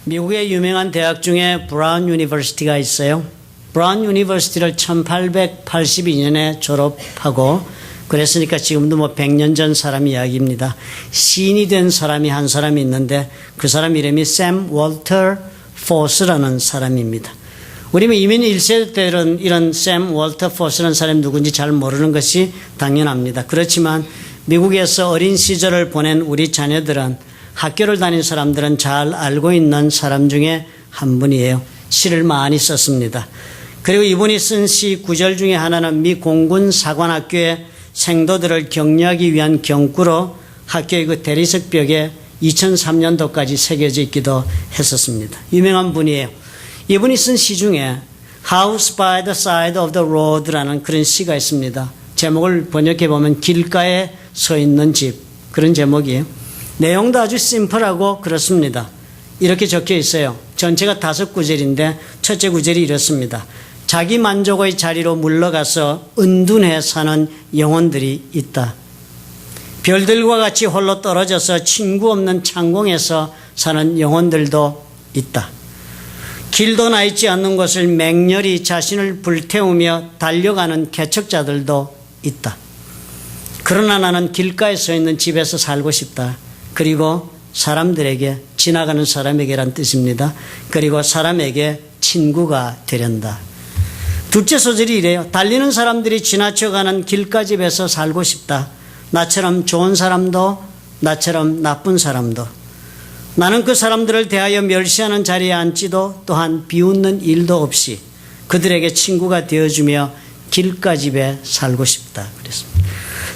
미국의 유명한 대학 중에 브라운 유니버시티가 있어요. 브라운 유니버시티를 1882년에 졸업하고 그랬으니까 지금도 100년 전 사람 이야기입니다. 시인이 된 사람이 한 사람이 있는데 그 사람 이름이 샘 월터 포스라는 사람입니다. 우리는 이민 1세대 때는 이런 샘 월터 포스라는 사람이 누군지 잘 모르는 것이 당연합니다. 그렇지만 미국에서 어린 시절을 보낸 우리 자녀들은 학교를 다닌 사람들은 잘 알고 있는 사람 중에 한 분이에요. 시를 많이 썼습니다. 그리고 이분이 쓴 시 구절 중에 하나는 미 공군 사관학교의 생도들을 격려하기 위한 경구로 학교의 그 대리석 벽에 2003년도까지 새겨져 있기도 했었습니다. 유명한 분이에요. 이분이 쓴 시 중에 House by the side of the road라는 그런 시가 있습니다. 제목을 번역해 보면 길가에 서 있는 집, 그런 제목이에요. 내용도 아주 심플하고 그렇습니다. 이렇게 적혀 있어요. 전체가 5구절인데 첫째 구절이 이렇습니다. 자기 만족의 자리로 물러가서 은둔해 사는 영혼들이 있다. 별들과 같이 홀로 떨어져서 친구 없는 창공에서 사는 영혼들도 있다. 길도 나 있지 않는 곳을 맹렬히 자신을 불태우며 달려가는 개척자들도 있다. 그러나 나는 길가에 서 있는 집에서 살고 싶다. 그리고 사람들에게, 지나가는 사람에게란 뜻입니다. 그리고 사람에게 친구가 되련다. 둘째 소절이 이래요. 달리는 사람들이 지나쳐가는 길가집에서 살고 싶다. 나처럼 좋은 사람도 나처럼 나쁜 사람도. 나는 그 사람들을 대하여 멸시하는 자리에 앉지도 또한 비웃는 일도 없이 그들에게 친구가 되어주며 길가집에 살고 싶다. 그랬습니다.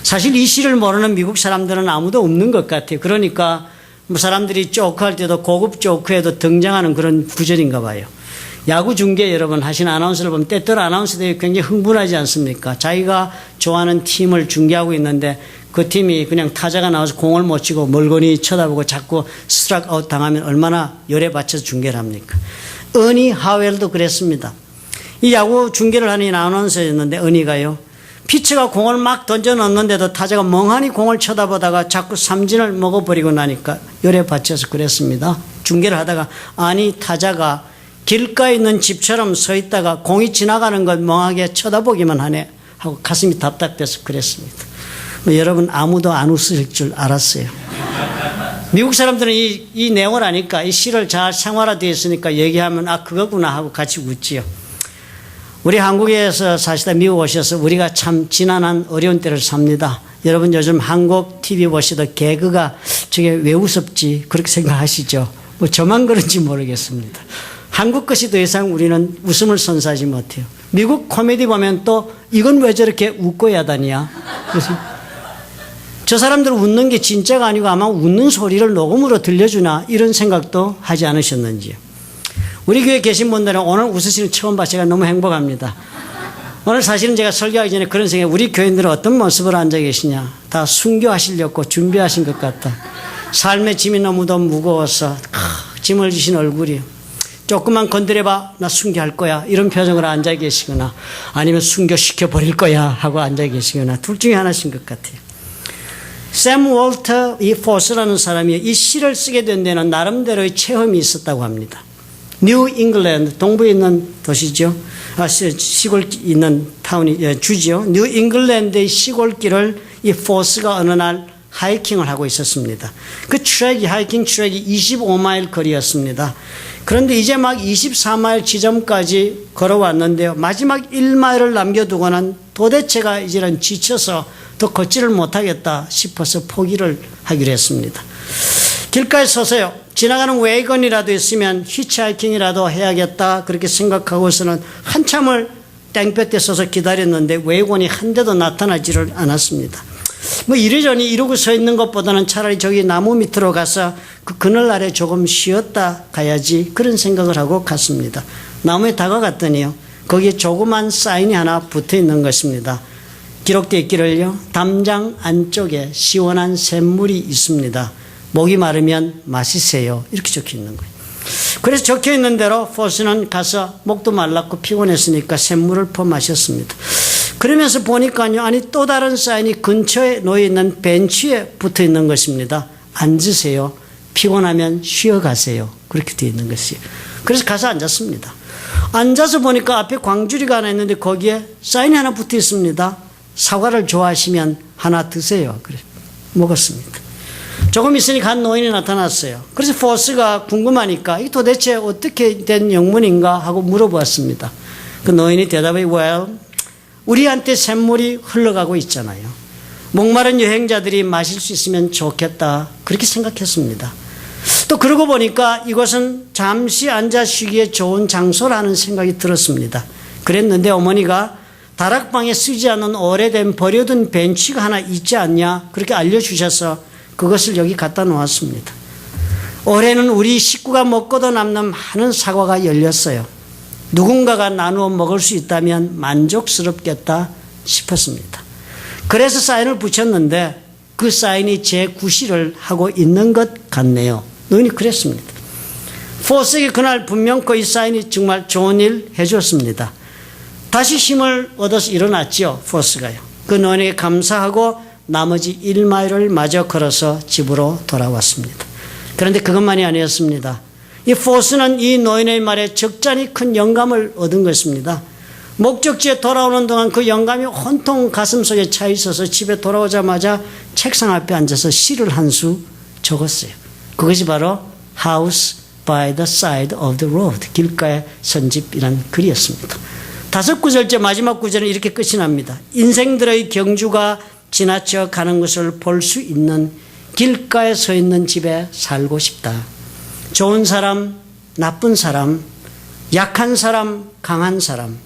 사실 이 시를 모르는 미국 사람들은 아무도 없는 것 같아요. 그러니까 사람들이 조크할 때도 고급 조크에도 등장하는 그런 구절인가 봐요. 야구 중계 여러분 하시는 아나운서를 보면 때때로 아나운서들이 굉장히 흥분하지 않습니까? 자기가 좋아하는 팀을 중계하고 있는데 그 팀이 그냥 타자가 나와서 공을 못 치고 멀거니 쳐다보고 자꾸 스트라이크 아웃 당하면 얼마나 열에 받쳐서 중계를 합니까? 어니 하웰도 그랬습니다. 이 야구 중계를 하는 아나운서였는데 어니가요. 피처가 공을 막 던져 넣는데도 타자가 멍하니 공을 쳐다보다가 자꾸 삼진을 먹어버리고 나니까 열에 받쳐서 그랬습니다. 중계를 하다가 아니 타자가 길가에 있는 집처럼 서 있다가 공이 지나가는 것 멍하게 쳐다보기만 하네 하고 가슴이 답답해서 그랬습니다. 여러분 아무도 안 웃을 줄 알았어요. 미국 사람들은 이 내용을 아니까 이 시를 잘 생활화되어 있으니까 얘기하면 아 그거구나 하고 같이 웃지요. 우리 한국에서 사시다 미국 오셔서 우리가 참 지난한 어려운 때를 삽니다. 여러분 요즘 한국 TV 보시다 개그가 저게 왜 우습지 그렇게 생각하시죠? 뭐 저만 그런지 모르겠습니다. 한국 것이 더 이상 우리는 웃음을 선사하지 못해요. 미국 코미디 보면 또 이건 왜 저렇게 웃고 야단이야? 그래서 저 사람들은 웃는 게 진짜가 아니고 아마 웃는 소리를 녹음으로 들려주나 이런 생각도 하지 않으셨는지요. 우리 교회에 계신 분들은 오늘 웃으시는 처음 봐 제가 너무 행복합니다. 오늘 사실은 제가 설교하기 전에 그런 생각에 우리 교인들은 어떤 모습으로 앉아 계시냐. 다 순교하시려고 준비하신 것 같다. 삶의 짐이 너무도 무거워서 짐을 지신 얼굴이요. 조금만 건드려봐 나 순교할 거야 이런 표정으로 앉아 계시거나 아니면 순교시켜 버릴 거야 하고 앉아 계시거나 둘 중에 하나신 것 같아요. 샘 월터 이 포스라는 사람이 이 시를 쓰게 된 데는 나름대로의 체험이 있었다고 합니다. 뉴 잉글랜드 동부에 있는 도시죠. 시골 있는 타운이 주죠. 뉴 잉글랜드의 시골길을 이 포스가 어느 날 하이킹을 하고 있었습니다. 그 하이킹 트랙이 25마일 거리였습니다. 그런데 이제 막 24마일 지점까지 걸어왔는데요. 마지막 1마일을 남겨두고는 도대체가 이제는 지쳐서 더 걷지를 못하겠다 싶어서 포기를 하기로 했습니다. 길가에 서서요. 지나가는 웨이건이라도 있으면 히치하이킹이라도 해야겠다 그렇게 생각하고서는 한참을 땡볕에 서서 기다렸는데 웨이건이 한 대도 나타나지를 않았습니다. 뭐 이러저니 이러고 서 있는 것보다는 차라리 저기 나무 밑으로 가서 그 그늘 아래 조금 쉬었다 가야지 그런 생각을 하고 갔습니다. 나무에 다가갔더니요. 거기에 조그만 사인이 하나 붙어 있는 것입니다. 기록되어 있기를요. 담장 안쪽에 시원한 샘물이 있습니다. 목이 마르면 마시세요. 이렇게 적혀 있는 거예요. 그래서 적혀 있는 대로 포스는 가서 목도 말랐고 피곤했으니까 샘물을 퍼마셨습니다. 그러면서 보니까요. 아니 또 다른 사인이 근처에 놓여 있는 벤치에 붙어 있는 것입니다. 앉으세요. 피곤하면 쉬어가세요. 그렇게 되어 있는 것이에요. 그래서 가서 앉았습니다. 앉아서 보니까 앞에 광주리가 하나 있는데 거기에 사인이 하나 붙어 있습니다. 사과를 좋아하시면 하나 드세요. 그래 먹었습니다. 조금 있으니까 한 노인이 나타났어요. 그래서 포스가 궁금하니까 이 도대체 어떻게 된 영문인가 하고 물어보았습니다. 그 노인이 대답해, well, 우리한테 샘물이 흘러가고 있잖아요. 목마른 여행자들이 마실 수 있으면 좋겠다. 그렇게 생각했습니다. 또 그러고 보니까 이곳은 잠시 앉아 쉬기에 좋은 장소라는 생각이 들었습니다. 그랬는데 어머니가 다락방에 쓰지 않은 오래된 버려둔 벤치가 하나 있지 않냐 그렇게 알려주셔서 그것을 여기 갖다 놓았습니다. 올해는 우리 식구가 먹고도 남는 많은 사과가 열렸어요. 누군가가 나누어 먹을 수 있다면 만족스럽겠다 싶었습니다. 그래서 사인을 붙였는데 그 사인이 제 구실을 하고 있는 것 같네요. 노인이 그랬습니다. 포스에게 그날 분명코 이 사인이 정말 좋은 일 해주었습니다. 다시 힘을 얻어서 일어났죠. 포스가요. 그 노인에게 감사하고 나머지 1마일을 마저 걸어서 집으로 돌아왔습니다. 그런데 그것만이 아니었습니다. 이 포스는 이 노인의 말에 적잖이 큰 영감을 얻은 것입니다. 목적지에 돌아오는 동안 그 영감이 온통 가슴속에 차 있어서 집에 돌아오자마자 책상 앞에 앉아서 시를 한 수 적었어요. 그것이 바로 House by the side of the road, 길가의 선집이라는 글이었습니다. 5구절째 마지막 구절은 이렇게 끝이 납니다. 인생들의 경주가 지나쳐 가는 것을 볼 수 있는 길가에 서 있는 집에 살고 싶다. 좋은 사람, 나쁜 사람, 약한 사람, 강한 사람,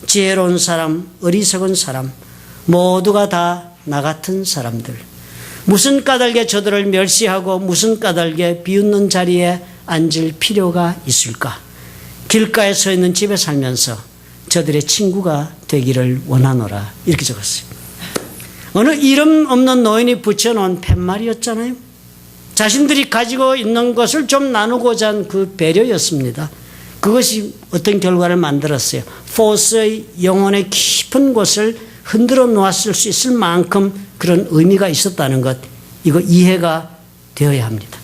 지혜로운 사람, 어리석은 사람, 모두가 다 나 같은 사람들. 무슨 까닭에 저들을 멸시하고 무슨 까닭에 비웃는 자리에 앉을 필요가 있을까? 길가에 서 있는 집에 살면서 저들의 친구가 되기를 원하노라. 이렇게 적었어요. 어느 이름 없는 노인이 붙여놓은 팻말이었잖아요. 자신들이 가지고 있는 것을 좀 나누고자 한 그 배려였습니다. 그것이 어떤 결과를 만들었어요. 포스의 영혼의 깊은 곳을 흔들어 놓았을 수 있을 만큼 그런 의미가 있었다는 것, 이거 이해가 되어야 합니다.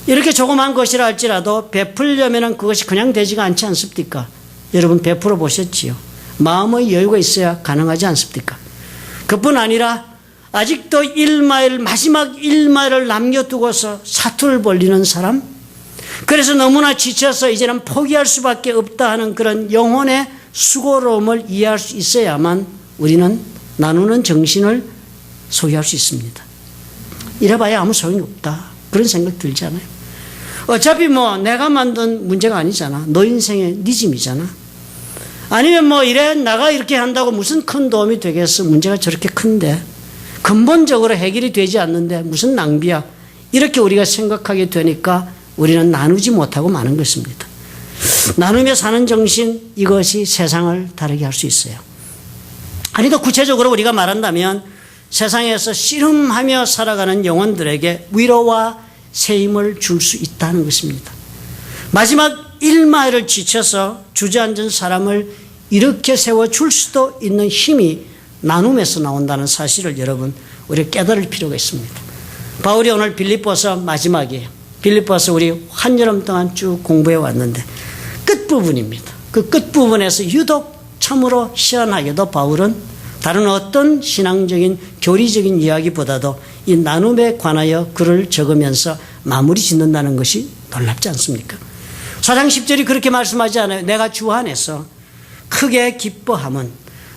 이렇게 조그만 것이라 할지라도 베풀려면 그것이 그냥 되지가 않지 않습니까? 여러분 베풀어 보셨지요? 마음의 여유가 있어야 가능하지 않습니까? 그뿐 아니라 아직도 1마일, 마지막 1마일을 남겨두고서 사투를 벌리는 사람, 그래서 너무나 지쳐서 이제는 포기할 수밖에 없다 하는 그런 영혼의 수고로움을 이해할 수 있어야만 우리는 나누는 정신을 소유할 수 있습니다. 이래봐야 아무 소용이 없다. 그런 생각 들지 않아요? 어차피 뭐 내가 만든 문제가 아니잖아. 너 인생의 네 짐이잖아. 아니면 뭐 이래 나가 이렇게 한다고 무슨 큰 도움이 되겠어. 문제가 저렇게 큰데 근본적으로 해결이 되지 않는데 무슨 낭비야. 이렇게 우리가 생각하게 되니까 우리는 나누지 못하고 마는 것입니다. 나누며 사는 정신, 이것이 세상을 다르게 할 수 있어요. 아니 더 구체적으로 우리가 말한다면 세상에서 씨름하며 살아가는 영혼들에게 위로와 세임을 줄 수 있다는 것입니다. 마지막 1마일을 지쳐서 주저앉은 사람을 이렇게 세워줄 수도 있는 힘이 나눔에서 나온다는 사실을 여러분 우리가 깨달을 필요가 있습니다. 바울이 오늘 빌립보서 마지막이에요. 빌립보서 우리 한여름 동안 쭉 공부해 왔는데 끝부분입니다. 그 끝부분에서 유독 참으로 희한하게도 바울은 다른 어떤 신앙적인 교리적인 이야기보다도 이 나눔에 관하여 글을 적으면서 마무리 짓는다는 것이 놀랍지 않습니까? 4장 10절이 그렇게 말씀하지 않아요. 내가 주 안에서 크게 기뻐함은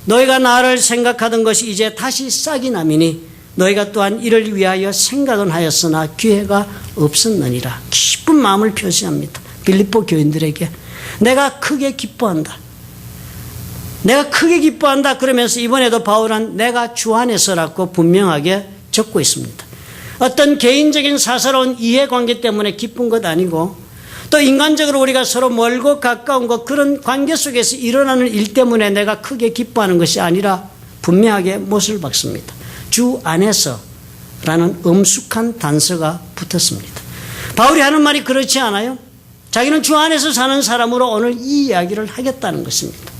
너희가 나를 생각하던 것이 이제 다시 싹이 나미니 너희가 또한 이를 위하여 생각은 하였으나 기회가 없었느니라. 기쁜 마음을 표시합니다. 빌립보 교인들에게 내가 크게 기뻐한다. 내가 크게 기뻐한다 그러면서 이번에도 바울은 내가 주 안에서라고 분명하게 적고 있습니다. 어떤 개인적인 사사로운 이해관계 때문에 기쁜 것 아니고 또 인간적으로 우리가 서로 멀고 가까운 것 그런 관계 속에서 일어나는 일 때문에 내가 크게 기뻐하는 것이 아니라 분명하게 못을 박습니다. 주 안에서라는 엄숙한 단서가 붙었습니다. 바울이 하는 말이 그렇지 않아요? 자기는 주 안에서 사는 사람으로 오늘 이 이야기를 하겠다는 것입니다.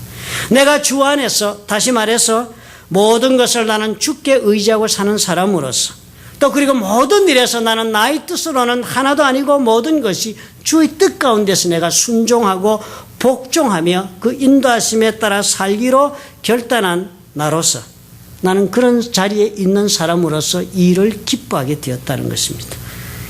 내가 주 안에서, 다시 말해서 모든 것을 나는 주께 의지하고 사는 사람으로서 또 그리고 모든 일에서 나는 나의 뜻으로는 하나도 아니고 모든 것이 주의 뜻 가운데서 내가 순종하고 복종하며 그 인도하심에 따라 살기로 결단한 나로서 나는 그런 자리에 있는 사람으로서 이 일을 기뻐하게 되었다는 것입니다.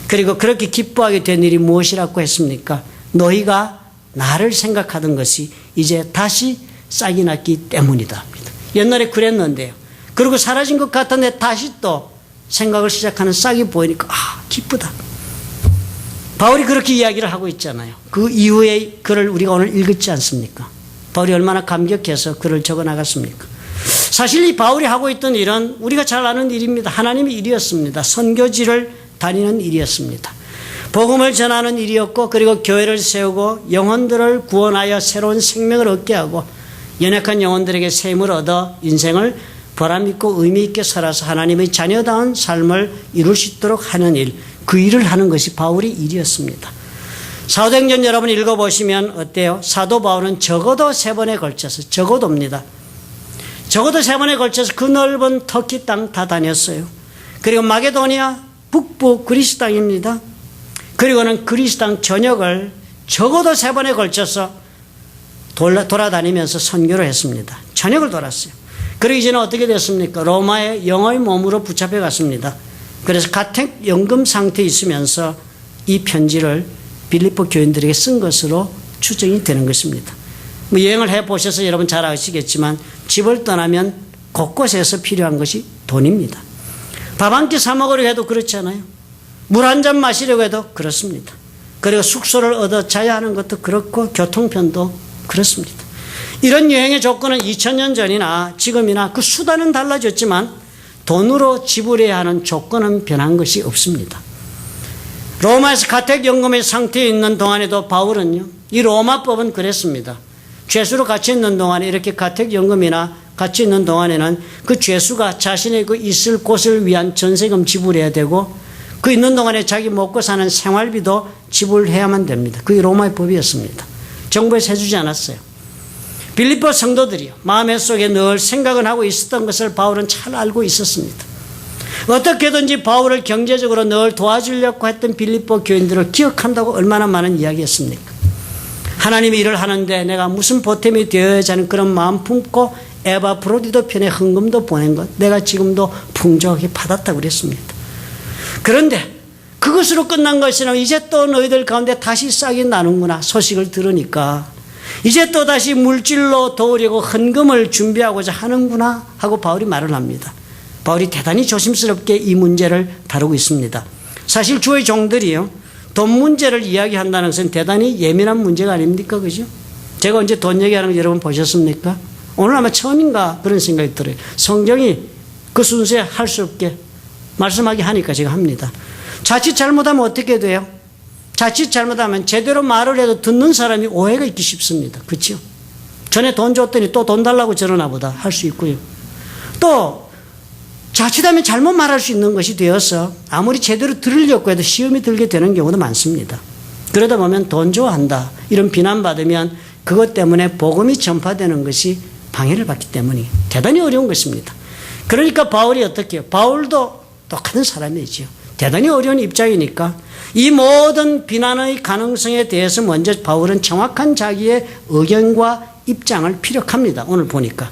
그리고 그렇게 기뻐하게 된 일이 무엇이라고 했습니까? 너희가 나를 생각하던 것이 이제 다시 싹이 났기 때문이다 합니다. 옛날에 그랬는데요. 그리고 사라진 것 같은데 다시 또 생각을 시작하는 싹이 보이니까 기쁘다. 바울이 그렇게 이야기를 하고 있잖아요. 그 이후의 글을 우리가 오늘 읽었지 않습니까? 바울이 얼마나 감격해서 글을 적어 나갔습니까? 사실 이 바울이 하고 있던 일은 우리가 잘 아는 일입니다. 하나님의 일이었습니다. 선교지를 다니는 일이었습니다. 복음을 전하는 일이었고 그리고 교회를 세우고 영혼들을 구원하여 새로운 생명을 얻게 하고 연약한 영혼들에게 셈을 얻어 인생을 보람있고 의미있게 살아서 하나님의 자녀다운 삶을 이룰 수 있도록 하는 일, 그 일을 하는 것이 바울의 일이었습니다. 사도행전 여러분 읽어보시면 어때요? 사도 바울은 적어도 3번에 걸쳐서, 적어도입니다. 적어도 3번에 걸쳐서 그 넓은 터키 땅 다 다녔어요. 그리고 마게도니아 북부 그리스 땅입니다. 그리고는 그리스 땅 전역을 적어도 3번에 걸쳐서 돌아다니면서 선교를 했습니다. 전역을 돌았어요. 그리고 이제는 어떻게 됐습니까? 로마의 영의 몸으로 붙잡혀 갔습니다. 그래서 가택연금 상태에 있으면서 이 편지를 빌립보 교인들에게 쓴 것으로 추정이 되는 것입니다. 뭐 여행을 해보셔서 여러분 잘 아시겠지만 집을 떠나면 곳곳에서 필요한 것이 돈입니다. 밥 한 끼 사 먹으려고 해도 그렇잖아요. 물 한 잔 마시려고 해도 그렇습니다. 그리고 숙소를 얻어 자야 하는 것도 그렇고 교통편도 그렇습니다. 이런 여행의 조건은 2000년 전이나 지금이나 그 수단은 달라졌지만 돈으로 지불해야 하는 조건은 변한 것이 없습니다. 로마에서 가택연금의 상태에 있는 동안에도 바울은요, 이 로마법은 그랬습니다. 죄수로 갇혀 있는 동안에 이렇게 가택연금이나 갇혀 있는 동안에는 그 죄수가 자신의 그 있을 곳을 위한 전세금 지불해야 되고 그 있는 동안에 자기 먹고 사는 생활비도 지불해야만 됩니다. 그게 로마의 법이었습니다. 정부에서 해주지 않았어요. 빌립보 성도들이요, 마음의 속에 늘 생각은 하고 있었던 것을 바울은 잘 알고 있었습니다. 어떻게든지 바울을 경제적으로 늘 도와주려고 했던 빌립보 교인들을 기억한다고 얼마나 많은 이야기했습니까? 하나님이 일을 하는데 내가 무슨 보탬이 되어야지 하는 그런 마음 품고 에바프로디도 편에 헌금도 보낸 것 내가 지금도 풍족하게 받았다고 그랬습니다. 그런데 그것으로 끝난 것이 아니라 이제 또 너희들 가운데 다시 싹이 나는구나 소식을 들으니까 이제 또 다시 물질로 도우려고 헌금을 준비하고자 하는구나 하고 바울이 말을 합니다. 바울이 대단히 조심스럽게 이 문제를 다루고 있습니다. 사실 주의 종들이요, 돈 문제를 이야기한다는 것은 대단히 예민한 문제가 아닙니까? 그죠? 제가 언제 돈 얘기하는 거 여러분 보셨습니까? 오늘 아마 처음인가 그런 생각이 들어요. 성경이 그 순서에 할 수 없게 말씀하게 하니까 제가 합니다. 자칫 잘못하면 어떻게 돼요? 자칫 잘못하면 제대로 말을 해도 듣는 사람이 오해가 있기 쉽습니다. 그렇죠? 전에 돈 줬더니 또 돈 달라고 저러나 보다 할 수 있고요. 또 자칫하면 잘못 말할 수 있는 것이 되어서 아무리 제대로 들으려고 해도 시험이 들게 되는 경우도 많습니다. 그러다 보면 돈 좋아한다 이런 비난받으면 그것 때문에 복음이 전파되는 것이 방해를 받기 때문에 대단히 어려운 것입니다. 그러니까 바울이 어떻게 해요? 바울도 똑같은 사람이죠. 대단히 어려운 입장이니까 이 모든 비난의 가능성에 대해서 먼저 바울은 정확한 자기의 의견과 입장을 피력합니다. 오늘 보니까.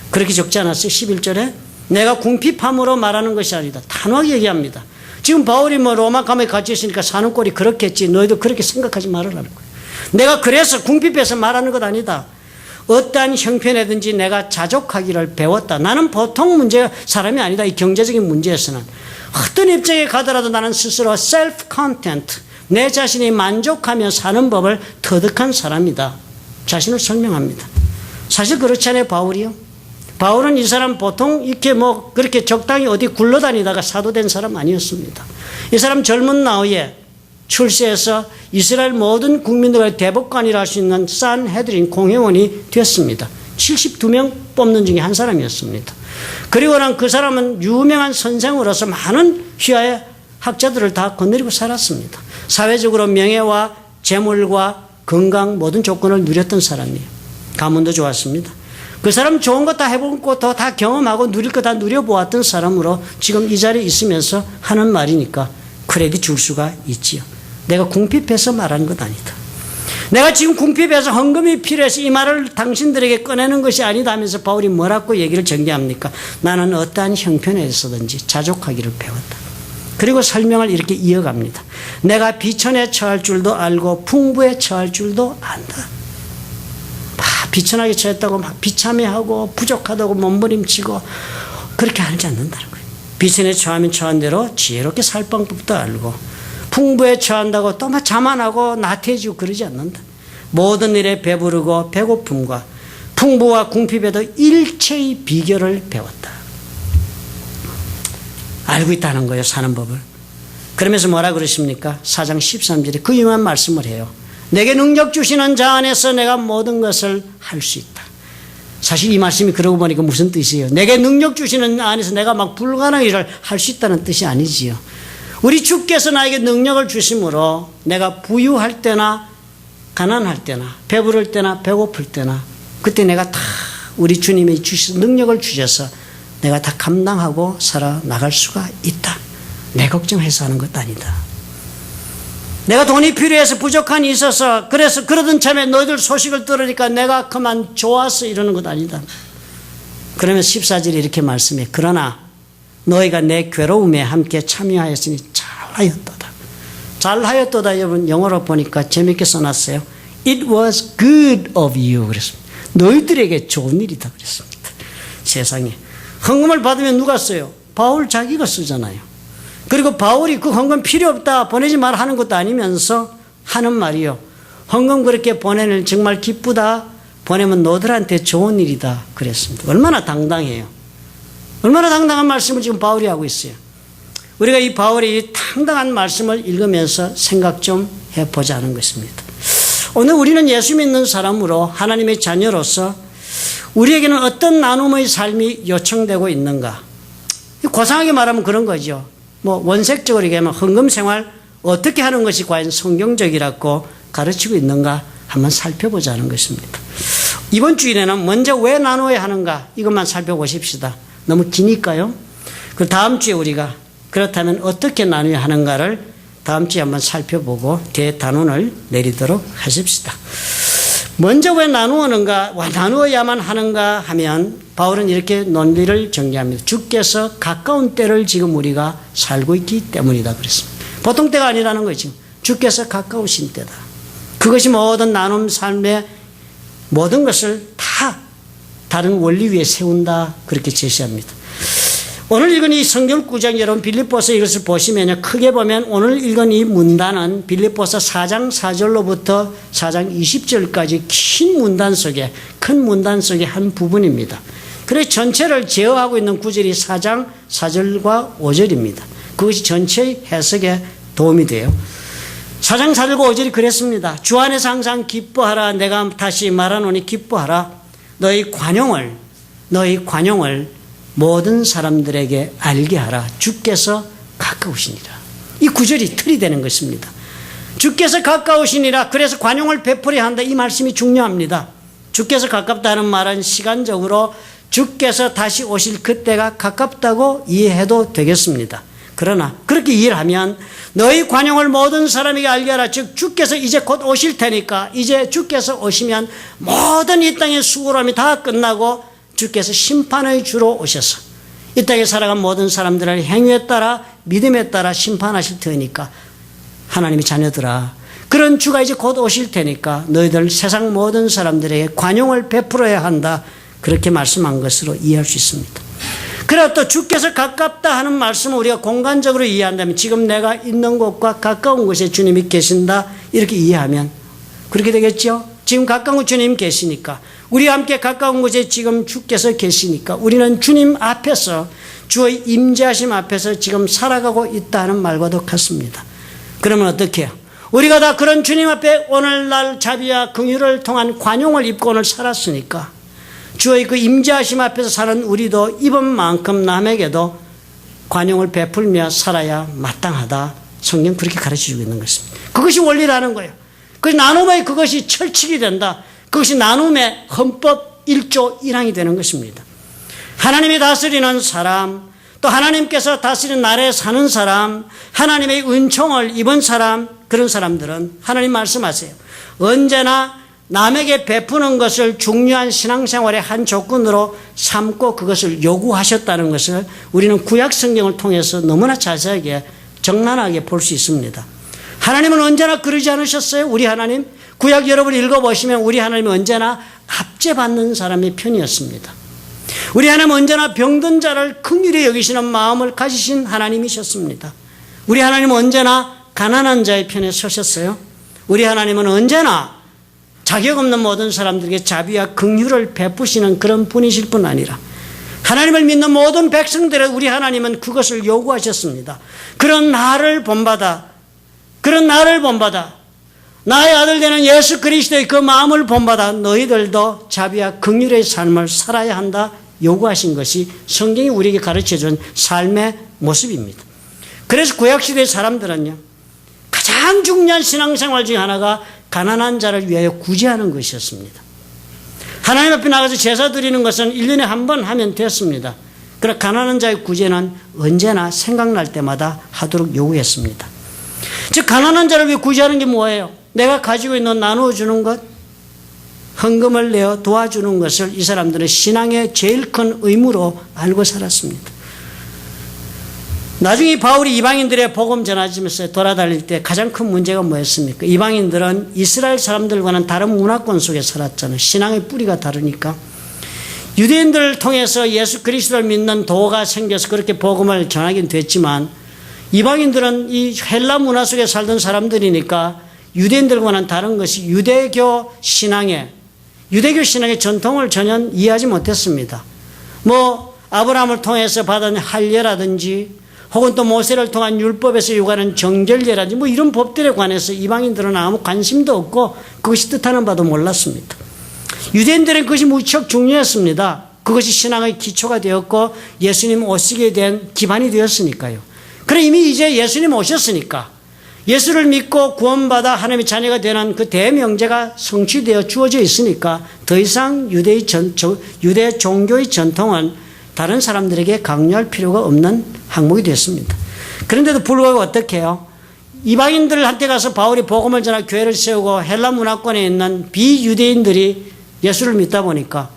그렇게 적지 않았어요? 11절에 내가 궁핍함으로 말하는 것이 아니다. 단호하게 얘기합니다. 지금 바울이 뭐 로마 감옥에 갇혀 있으니까 사는 꼴이 그렇겠지. 너희도 그렇게 생각하지 말으라는 거예요. 내가 그래서 궁핍해서 말하는 것 아니다. 어떠한 형편에든지 내가 자족하기를 배웠다. 나는 보통 문제가 사람이 아니다. 이 경제적인 문제에서는. 어떤 입장에 가더라도 나는 스스로 self-content, 내 자신이 만족하며 사는 법을 터득한 사람이다. 자신을 설명합니다. 사실 그렇지 않아요, 바울이요? 바울은 이 사람 보통 이렇게 뭐 그렇게 적당히 어디 굴러다니다가 사도된 사람 아니었습니다. 이 사람 젊은 나이에 출세해서 이스라엘 모든 국민들의 대법관이라 할 수 있는 산헤드린 공회원이 되었습니다. 72명 뽑는 중에 한 사람이었습니다. 그리고는 그 사람은 유명한 선생으로서 많은 휘하의 학자들을 다 건드리고 살았습니다. 사회적으로 명예와 재물과 건강 모든 조건을 누렸던 사람이에요. 가문도 좋았습니다. 그 사람 좋은 거 다 해본 것도 다 경험하고 누릴 거 다 누려보았던 사람으로 지금 이 자리에 있으면서 하는 말이니까 크레딧 줄 수가 있지요. 내가 궁핍해서 말하는 것 아니다. 내가 지금 궁핍해서 헌금이 필요해서 이 말을 당신들에게 꺼내는 것이 아니다 하면서 바울이 뭐라고 얘기를 전개합니까? 나는 어떠한 형편에서든지 자족하기를 배웠다. 그리고 설명을 이렇게 이어갑니다. 내가 비천에 처할 줄도 알고 풍부에 처할 줄도 안다. 비천하게 처했다고 막 비참해하고 부족하다고 몸부림치고 그렇게 하지 않는다는 거예요. 비천에 처하면 처한 대로 지혜롭게 살 방법도 알고 풍부에 처한다고 또 막 자만하고 나태해지고 그러지 않는다. 모든 일에 배부르고 배고픔과 풍부와 궁핍에도 일체의 비결을 배웠다. 알고 있다는 거예요. 사는 법을. 그러면서 뭐라 그러십니까? 4장 13절에 그 유명한 말씀을 해요. 내게 능력 주시는 자 안에서 내가 모든 것을 할 수 있다. 사실 이 말씀이 그러고 보니까 무슨 뜻이에요? 내게 능력 주시는 안에서 내가 막 불가능한 일을 할 수 있다는 뜻이 아니지요. 우리 주께서 나에게 능력을 주심으로 내가 부유할 때나 가난할 때나 배부를 때나 배고플 때나 그때 내가 다 우리 주님이 주신 능력을 주셔서 내가 다 감당하고 살아나갈 수가 있다. 내 걱정해서 하는 것 아니다. 내가 돈이 필요해서 부족한이 있어서 그래서 그러던 참에 너희들 소식을 들으니까 내가 그만 좋아서 이러는 것 아니다. 그러면 14절에 이렇게 말씀해. 그러나 너희가 내 괴로움에 함께 참여하였으니 잘하였도다. 잘하였도다 여러분 영어로 보니까 재밌게 써놨어요. It was good of you 그랬습니다. 너희들에게 좋은 일이다 그랬습니다. 세상에 헌금을 받으면 누가 써요? 바울 자기가 쓰잖아요. 그리고 바울이 그 헌금 필요 없다 보내지 말아 하는 것도 아니면서 하는 말이요. 헌금 그렇게 보내는 정말 기쁘다. 보내면 너들한테 좋은 일이다 그랬습니다. 얼마나 당당해요. 얼마나 당당한 말씀을 지금 바울이 하고 있어요. 우리가 이 바울의 이 당당한 말씀을 읽으면서 생각 좀 해보자는 것입니다. 오늘 우리는 예수 믿는 사람으로 하나님의 자녀로서 우리에게는 어떤 나눔의 삶이 요청되고 있는가? 고상하게 말하면 그런 거죠. 뭐 원색적으로 얘기하면 헌금 생활 어떻게 하는 것이 과연 성경적이라고 가르치고 있는가 한번 살펴보자는 것입니다. 이번 주일에는 먼저 왜 나누어야 하는가 이것만 살펴보십시다. 너무 기니까요. 그 다음 주에 우리가 그렇다면 어떻게 나누어야 하는가를 다음 주에 한번 살펴보고 대단원을 내리도록 하십시다. 먼저 왜 나누었는가, 나누어야만 하는가 하면 바울은 이렇게 논리를 정리합니다. 주께서 가까운 때를 지금 우리가 살고 있기 때문이다 그랬습니다. 보통 때가 아니라는 거죠. 주께서 가까우신 때다. 그것이 모든 나눔 삶의 모든 것을 다 다른 원리 위에 세운다 그렇게 제시합니다. 오늘 읽은 이 성경 구절 여러분 빌립보서 이것을 보시면요. 크게 보면 오늘 읽은 이 문단은 빌립보서 4장 4절로부터 4장 20절까지 긴 문단 속에 큰 문단 속의 한 부분입니다. 그래서 전체를 제어하고 있는 구절이 4장 4절과 5절입니다. 그것이 전체의 해석에 도움이 돼요. 4장 4절과 5절이 그랬습니다. 주 안에서 항상 기뻐하라. 내가 다시 말하노니 기뻐하라. 너희 관용을 모든 사람들에게 알게 하라. 주께서 가까우시니라. 이 구절이 틀이 되는 것입니다. 주께서 가까우시니라. 그래서 관용을 베풀어야 한다. 이 말씀이 중요합니다. 주께서 가깝다는 말은 시간적으로 주께서 다시 오실 그때가 가깝다고 이해해도 되겠습니다. 그러나 그렇게 이해를 하면 너희 관용을 모든 사람에게 알게 하라. 즉 주께서 이제 곧 오실 테니까 이제 주께서 오시면 모든 이 땅의 수고람이 다 끝나고 주께서 심판의 주로 오셔서 이 땅에 살아간 모든 사람들을 행위에 따라 믿음에 따라 심판하실 테니까 하나님의 자녀들아 그런 주가 이제 곧 오실 테니까 너희들 세상 모든 사람들에게 관용을 베풀어야 한다. 그렇게 말씀한 것으로 이해할 수 있습니다. 그리고 또 주께서 가깝다 하는 말씀을 우리가 공간적으로 이해한다면 지금 내가 있는 곳과 가까운 곳에 주님이 계신다 이렇게 이해하면 그렇게 되겠죠. 지금 가까운 곳 주님 계시니까 우리와 함께 가까운 곳에 지금 주께서 계시니까 우리는 주님 앞에서 주의 임재하심 앞에서 지금 살아가고 있다는 말과도 같습니다. 그러면 어떻게 해요? 우리가 다 그런 주님 앞에 오늘날 자비와 긍휼을 통한 관용을 입고 오늘 살았으니까 주의 그 임재하심 앞에서 사는 우리도 이번 만큼 남에게도 관용을 베풀며 살아야 마땅하다. 성경 그렇게 가르쳐주고 있는 것입니다. 그것이 원리라는 거예요. 그 나눔의 그것이 철칙이 된다. 그것이 나눔의 헌법 1조 1항이 되는 것입니다. 하나님이 다스리는 사람, 또 하나님께서 다스리는 나라에 사는 사람, 하나님의 은총을 입은 사람, 그런 사람들은 하나님 말씀하세요. 언제나 남에게 베푸는 것을 중요한 신앙생활의 한 조건으로 삼고 그것을 요구하셨다는 것을 우리는 구약 성경을 통해서 너무나 자세하게 적나라하게 볼 수 있습니다. 하나님은 언제나 그러지 않으셨어요? 우리 하나님? 구약 여러분 읽어보시면 우리 하나님은 언제나 압제받는 사람의 편이었습니다. 우리 하나님은 언제나 병든 자를 긍휼히 여기시는 마음을 가지신 하나님이셨습니다. 우리 하나님은 언제나 가난한 자의 편에 서셨어요. 우리 하나님은 언제나 자격 없는 모든 사람들에게 자비와 긍휼을 베푸시는 그런 분이실 뿐 아니라 하나님을 믿는 모든 백성들의 우리 하나님은 그것을 요구하셨습니다. 그런 나를 본받아 나의 아들 되는 예수 그리스도의 그 마음을 본받아 너희들도 자비와 긍휼의 삶을 살아야 한다 요구하신 것이 성경이 우리에게 가르쳐준 삶의 모습입니다. 그래서 구약시대의 사람들은요, 가장 중요한 신앙생활 중에 하나가 가난한 자를 위하여 구제하는 것이었습니다. 하나님 앞에 나가서 제사 드리는 것은 1년에 한 번 하면 됐습니다. 그러나 가난한 자의 구제는 언제나 생각날 때마다 하도록 요구했습니다. 즉 가난한 자를 위해 구제하는 게 뭐예요? 내가 가지고 있는 나누어주는 것, 헌금을 내어 도와주는 것을 이 사람들은 신앙의 제일 큰 의무로 알고 살았습니다. 나중에 바울이 이방인들의 복음 전하면서 돌아다닐 때 가장 큰 문제가 뭐였습니까? 이방인들은 이스라엘 사람들과는 다른 문화권 속에 살았잖아요. 신앙의 뿌리가 다르니까. 유대인들을 통해서 예수 그리스도를 믿는 도가 생겨서 그렇게 복음을 전하긴 됐지만 이방인들은 이 헬라 문화 속에 살던 사람들이니까 유대인들과는 다른 것이 유대교 신앙의 전통을 전혀 이해하지 못했습니다. 아브라함을 통해서 받은 할례라든지 혹은 또 모세를 통한 율법에서 요구하는 정결례라든지 이런 법들에 관해서 이방인들은 아무 관심도 없고 그것이 뜻하는 바도 몰랐습니다. 유대인들은 그것이 무척 중요했습니다. 그것이 신앙의 기초가 되었고 예수님 오시게 된 기반이 되었으니까요. 그래 이미 이제 예수님 오셨으니까 예수를 믿고 구원받아 하나님의 자녀가 되는 그 대명제가 성취되어 주어져 있으니까 더 이상 유대 종교의 전통은 다른 사람들에게 강요할 필요가 없는 항목이 됐습니다. 그런데도 불구하고 어떻게 해요? 이방인들한테 가서 바울이 복음을 전하 교회를 세우고 헬라 문화권에 있는 비유대인들이 예수를 믿다 보니까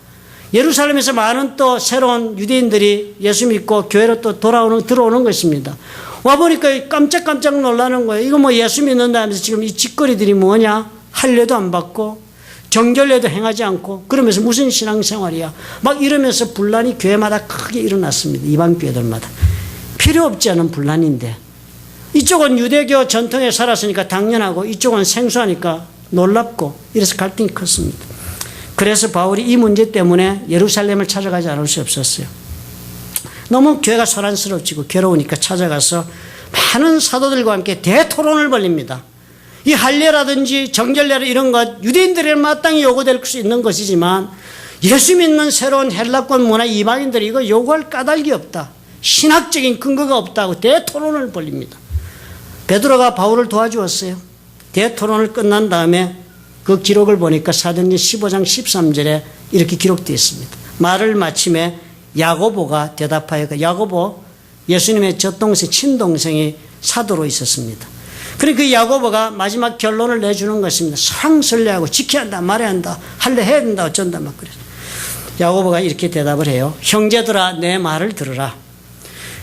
예루살렘에서 많은 또 새로운 유대인들이 예수 믿고 교회로 또 들어오는 것입니다. 와보니까 깜짝깜짝 놀라는 거예요. 이거 예수 믿는다 하면서 지금 이 짓거리들이 뭐냐? 할례도 안 받고 정결례도 행하지 않고 그러면서 무슨 신앙생활이야? 이러면서 분란이 교회마다 크게 일어났습니다. 이방 교회들마다. 필요 없지 않은 분란인데 이쪽은 유대교 전통에 살았으니까 당연하고 이쪽은 생소하니까 놀랍고 이래서 갈등이 컸습니다. 그래서 바울이 이 문제 때문에 예루살렘을 찾아가지 않을 수 없었어요. 너무 교회가 소란스럽지고 괴로우니까 찾아가서 많은 사도들과 함께 대토론을 벌립니다. 이 할례라든지 정결례 이런 것 유대인들에게 마땅히 요구될 수 있는 것이지만 예수 믿는 새로운 헬라권 문화 이방인들이 이거 요구할 까닭이 없다. 신학적인 근거가 없다고 대토론을 벌립니다. 베드로가 바울을 도와주었어요. 대토론을 끝난 다음에 그 기록을 보니까 사도행전 15장 13절에 이렇게 기록되어 있습니다. 말을 마침에 야고보가 대답하여 야고보 예수님의 젖동생 친동생이 사도로 있었습니다. 그리고 그 야고보가 마지막 결론을 내주는 것입니다. 설왕설래하고 지켜야 한다 말해야 한다 할래 해야 된다 어쩐다 그래서 야고보가 이렇게 대답을 해요. 형제들아 내 말을 들으라.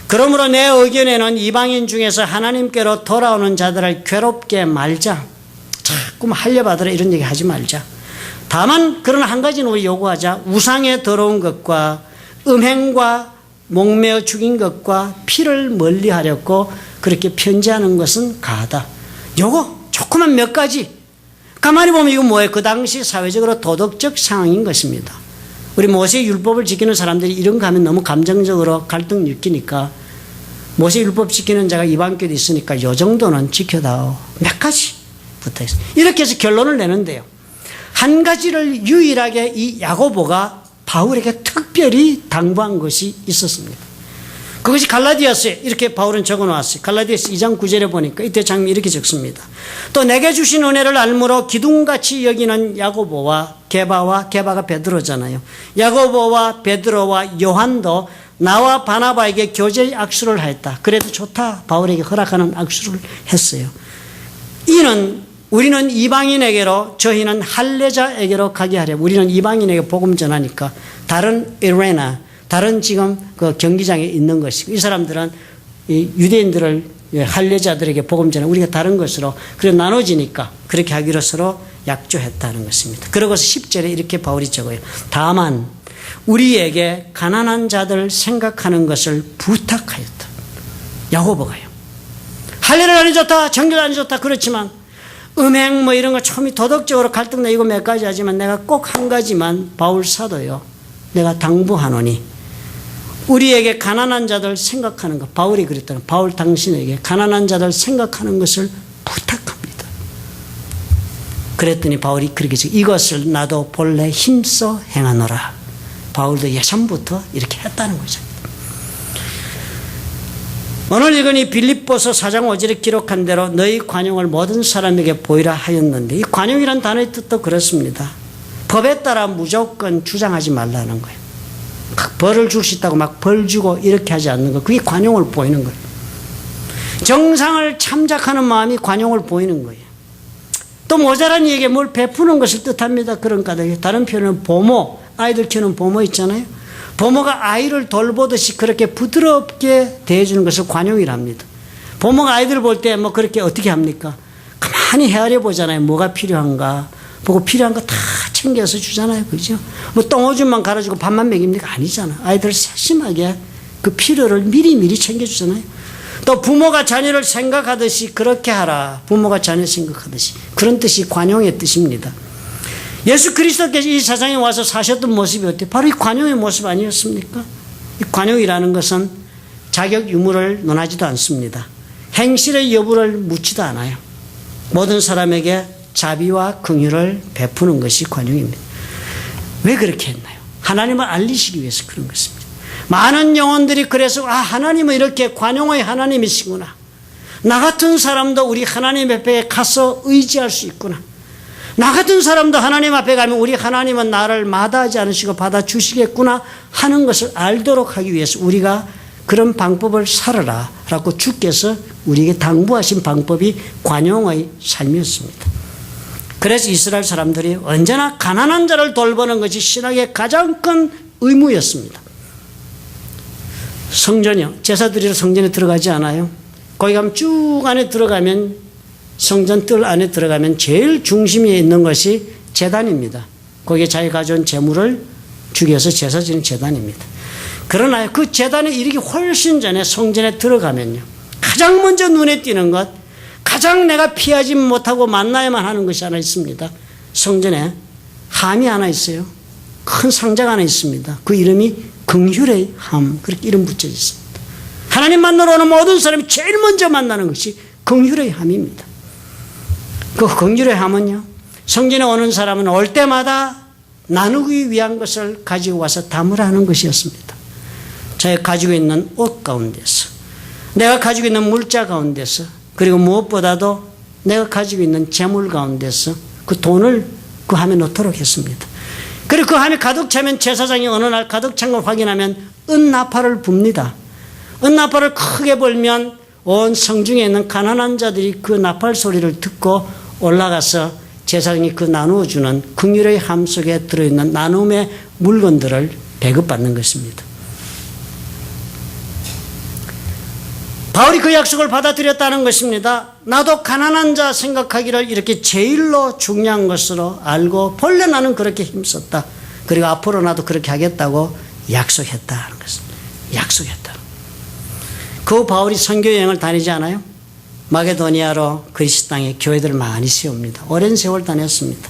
그러므로 내 의견에는 이방인 중에서 하나님께로 돌아오는 자들을 괴롭게 말자. 자꾸 할례받으라 이런 얘기 하지 말자. 다만 그러나 한 가지는 우리 요구하자. 우상에 더러운 것과 음행과 목매어 죽인 것과 피를 멀리하려고 그렇게 편지하는 것은 가하다. 요거 조그만 몇 가지. 가만히 보면 이거 뭐예요? 그 당시 사회적으로 도덕적 상황인 것입니다. 우리 모세 율법을 지키는 사람들이 이런 거 하면 너무 감정적으로 갈등 느끼니까 모세 율법 지키는 자가 이방교도 있으니까 요 정도는 지켜다오. 몇 가지 붙어 있어요. 이렇게 해서 결론을 내는데요. 한 가지를 유일하게 이 야고보가 바울에게 특별히 당부한 것이 있었습니다. 그것이 갈라디아서에 이렇게 바울은 적어놓았어요. 갈라디아서 2장 9절에 보니까 이때 장면이 이렇게 적습니다. 또 내게 주신 은혜를 알므로 기둥같이 여기는 야고보와 게바가 베드로잖아요. 야고보와 베드로와 요한도 나와 바나바에게 교제의 악수를 하였다. 그래도 좋다. 바울에게 허락하는 악수를 했어요. 우리는 이방인에게로 저희는 할례자에게로 가게 하려. 우리는 이방인에게 복음 전하니까 다른 에레나, 다른 지금 그 경기장에 있는 것이고 이 사람들은 이 유대인들을 할례자들에게 복음 전하. 우리가 다른 것으로 그래 나눠지니까 그렇게 하기로 서로 약조했다는 것입니다. 그러고서 10절에 이렇게 바울이 적어요. 다만 우리에게 가난한 자들 생각하는 것을 부탁하였다. 야고보가요. 할례를 안 해줬다, 정결 안 해줬다. 그렇지만 음행 뭐 이런 거 처음에 도덕적으로 갈등내고 몇 가지 하지만 내가 꼭 한 가지만 바울 사도요. 내가 당부하노니 우리에게 가난한 자들 생각하는 것. 바울이 그랬다는 바울 당신에게 가난한 자들 생각하는 것을 부탁합니다. 그랬더니 바울이 그렇게 이것을 나도 본래 힘써 행하노라. 바울도 예전부터 이렇게 했다는 거죠. 오늘 읽은 이 빌립보서 4장 5절에 기록한 대로 너희 관용을 모든 사람에게 보이라 하였는데 이 관용이란 단어의 뜻도 그렇습니다. 법에 따라 무조건 주장하지 말라는 거예요. 벌을 줄 수 있다고 막 벌 주고 이렇게 하지 않는 거. 그게 관용을 보이는 거예요. 정상을 참작하는 마음이 관용을 보이는 거예요. 또 모자란 이에게 뭘 베푸는 것을 뜻합니다. 그러니까 다른 표현은 보모, 아이들 키우는 보모 있잖아요. 부모가 아이를 돌보듯이 그렇게 부드럽게 대해주는 것을 관용이랍니다. 부모가 아이들 볼 때 뭐 그렇게 어떻게 합니까? 가만히 헤아려 보잖아요. 뭐가 필요한가 보고 필요한 거 다 챙겨서 주잖아요. 그죠? 뭐 똥오줌만 갈아주고 밥만 먹입니까? 아니잖아. 아이들 세심하게 그 필요를 미리미리 챙겨주잖아요. 또 부모가 자녀를 생각하듯이 그렇게 하라. 부모가 자녀 생각하듯이. 그런 뜻이 관용의 뜻입니다. 예수 그리스도께서 이 세상에 와서 사셨던 모습이 어때요? 바로 이 관용의 모습 아니었습니까? 이 관용이라는 것은 자격 유무를 논하지도 않습니다. 행실의 여부를 묻지도 않아요. 모든 사람에게 자비와 긍휼을 베푸는 것이 관용입니다. 왜 그렇게 했나요? 하나님을 알리시기 위해서 그런 것입니다. 많은 영혼들이 그래서 하나님은 이렇게 관용의 하나님이시구나. 나 같은 사람도 우리 하나님 앞에 가서 의지할 수 있구나. 나 같은 사람도 하나님 앞에 가면 우리 하나님은 나를 마다하지 않으시고 받아주시겠구나 하는 것을 알도록 하기 위해서 우리가 그런 방법을 살아라 라고 주께서 우리에게 당부하신 방법이 관용의 삶이었습니다. 그래서 이스라엘 사람들이 언제나 가난한 자를 돌보는 것이 신학의 가장 큰 의무였습니다. 성전이요. 제사 드리러 성전에 들어가지 않아요. 거기 가면 쭉 안에 들어가면 성전 뜰 안에 들어가면 제일 중심에 있는 것이 제단입니다. 거기에 자기 가져온 재물을 죽여서 제사 지는 제단입니다. 그러나 그 제단에 이르기 훨씬 전에 성전에 들어가면요. 가장 먼저 눈에 띄는 것, 가장 내가 피하지 못하고 만나야만 하는 것이 하나 있습니다. 성전에 함이 하나 있어요. 큰 상자가 하나 있습니다. 그 이름이 긍휼의 함, 그렇게 이름 붙여 있습니다. 하나님 만나러 오는 모든 사람이 제일 먼저 만나는 것이 긍휼의 함입니다. 그 긍휼의 함은요, 성전에 오는 사람은 올 때마다 나누기 위한 것을 가지고 와서 담으라 하는 것이었습니다. 자기가 가지고 있는 옷 가운데서, 내가 가지고 있는 물자 가운데서, 그리고 무엇보다도 내가 가지고 있는 재물 가운데서 그 돈을 그 함에 넣도록 했습니다. 그리고 그 함에 가득 차면 제사장이 어느 날 가득 찬 걸 확인하면 은나팔을 붑니다. 은나팔을 크게 불면 온 성중에 있는 가난한 자들이 그 나팔 소리를 듣고 올라가서 제사장이 그 나누어주는 긍휼의 함 속에 들어있는 나눔의 물건들을 배급받는 것입니다. 바울이 그 약속을 받아들였다는 것입니다. 나도 가난한 자 생각하기를 이렇게 제일로 중요한 것으로 알고 본래 나는 그렇게 힘썼다. 그리고 앞으로 나도 그렇게 하겠다고 약속했다는 것입니다. 약속했다. 그 바울이 선교여행을 다니지 않아요? 마게도니아로 그리스 땅에 교회들을 많이 세웁니다. 오랜 세월 다녔습니다.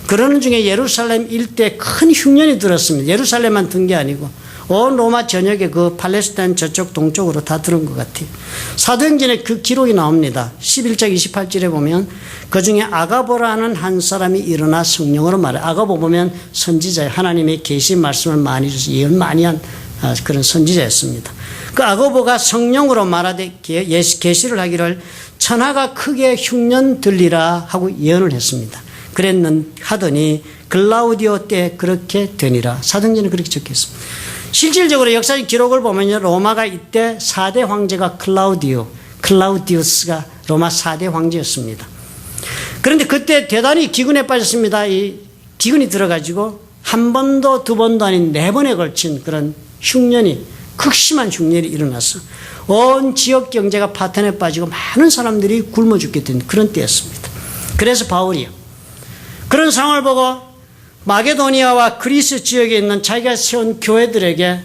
그러는 중에 예루살렘 일대에 큰 흉년이 들었습니다. 예루살렘만 든 게 아니고 온 로마 전역에 그 팔레스타인 저쪽 동쪽으로 다 들은 것 같아요. 사도행전에 그 기록이 나옵니다. 11장 28절에 보면 그 중에 아가보라는 한 사람이 일어나 성령으로 말해. 아가보 보면 선지자예요. 하나님의 계시 말씀을 많이 주셔서 예언 많이 한 그런 선지자였습니다. 그 아고보가 성령으로 말하되 계시를 하기를 천하가 크게 흉년 들리라 하고 예언을 했습니다. 하더니 글라우디오 때 그렇게 되니라. 사도행전에 그렇게 적혀 있습니다. 실질적으로 역사적 기록을 보면요, 로마가 이때 4대 황제가 클라우디우스가 로마 4대 황제였습니다. 그런데 그때 대단히 기근에 빠졌습니다. 이 기근이 들어가지고 한 번도 두 번도 아닌 4번에 걸친 그런 극심한 흉년이 일어나서 온 지역 경제가 파탄에 빠지고 많은 사람들이 굶어 죽게 된 그런 때였습니다. 그래서 바울이요, 그런 상황을 보고 마게도니아와 그리스 지역에 있는 자기가 세운 교회들에게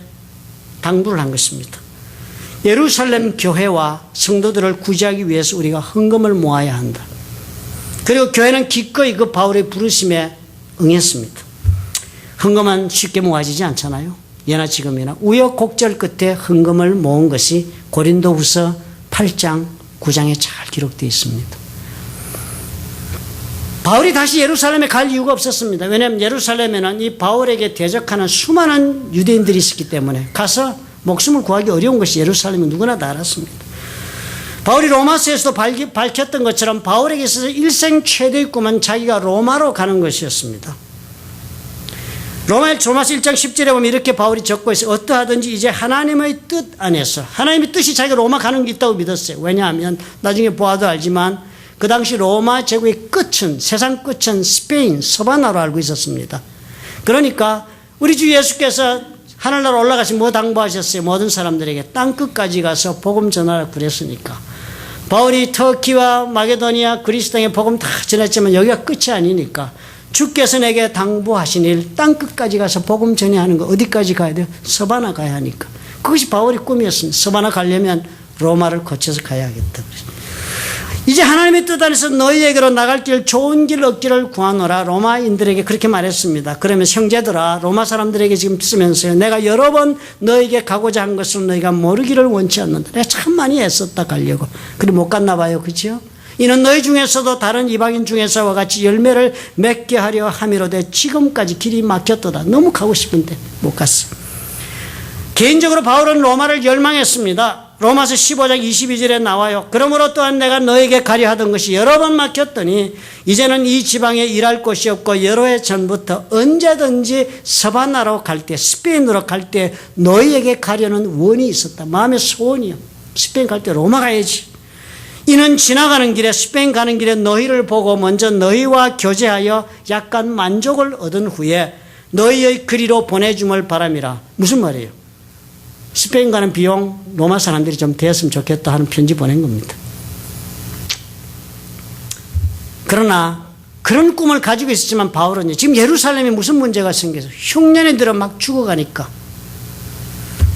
당부를 한 것입니다. 예루살렘 교회와 성도들을 구제하기 위해서 우리가 헌금을 모아야 한다. 그리고 교회는 기꺼이 그 바울의 부르심에 응했습니다. 헌금은 쉽게 모아지지 않잖아요. 예나 지금이나 우여곡절 끝에 헌금을 모은 것이 고린도후서 8장 9장에 잘 기록되어 있습니다. 바울이 다시 예루살렘에 갈 이유가 없었습니다. 왜냐하면 예루살렘에는 이 바울에게 대적하는 수많은 유대인들이 있었기 때문에 가서 목숨을 구하기 어려운 것이 예루살렘은 누구나 다 알았습니다. 바울이 로마서에서도 밝혔던 것처럼 바울에게 있어서 일생 최대의 꿈은 자기가 로마로 가는 것이었습니다. 로마서 1장 10절에 보면 이렇게 바울이 적고 있어요. 어떠하든지 이제 하나님의 뜻 안에서, 하나님의 뜻이 자기가 로마 가는 게 있다고 믿었어요. 왜냐하면 나중에 보아도 알지만 그 당시 로마 제국의 끝은, 세상 끝은 스페인 서바나로 알고 있었습니다. 그러니까 우리 주 예수께서 하늘나라 올라가시 뭐 당부하셨어요? 모든 사람들에게 땅끝까지 가서 복음 전하라 그랬으니까. 바울이 터키와 마게도니아, 그리스 땅에 복음 다 전했지만 여기가 끝이 아니니까 주께서 내게 당부하신 일, 땅끝까지 가서 복음 전하는 거 어디까지 가야 돼요? 서바나 가야 하니까. 그것이 바울의 꿈이었습니다. 서바나 가려면 로마를 거쳐서 가야 하겠다. 이제 하나님의 뜻 안에서 너희에게로 나갈 길, 좋은 길 얻기를 구하노라. 로마인들에게 그렇게 말했습니다. 그러면 형제들아, 로마 사람들에게 지금 쓰면서요, 내가 여러 번 너에게 가고자 한 것을 너희가 모르기를 원치 않는다. 내가 참 많이 애썼다 가려고. 그래 못 갔나 봐요. 그렇죠? 이는 너희 중에서도 다른 이방인 중에서와 같이 열매를 맺게 하려 함이로되 지금까지 길이 막혔도다. 너무 가고 싶은데 못 갔어. 개인적으로 바울은 로마를 열망했습니다. 로마서 15장 22절에 나와요. 그러므로 또한 내가 너에게 가려 하던 것이 여러 번 막혔더니 이제는 이 지방에 일할 곳이 없고 여러 해 전부터 언제든지 서바나로 갈 때, 스페인으로 갈 때 너희에게 가려는 원이 있었다. 마음의 소원이요. 스페인 갈 때 로마 가야지. 이는 지나가는 길에, 스페인 가는 길에 너희를 보고 먼저 너희와 교제하여 약간 만족을 얻은 후에 너희의 그리로 보내줌을 바람이라. 무슨 말이에요? 스페인 가는 비용 로마 사람들이 좀 대었으면 좋겠다 하는 편지 보낸 겁니다. 그러나 그런 꿈을 가지고 있었지만 바울은 지금 예루살렘에 무슨 문제가 생겨서 흉년이 들어 막 죽어가니까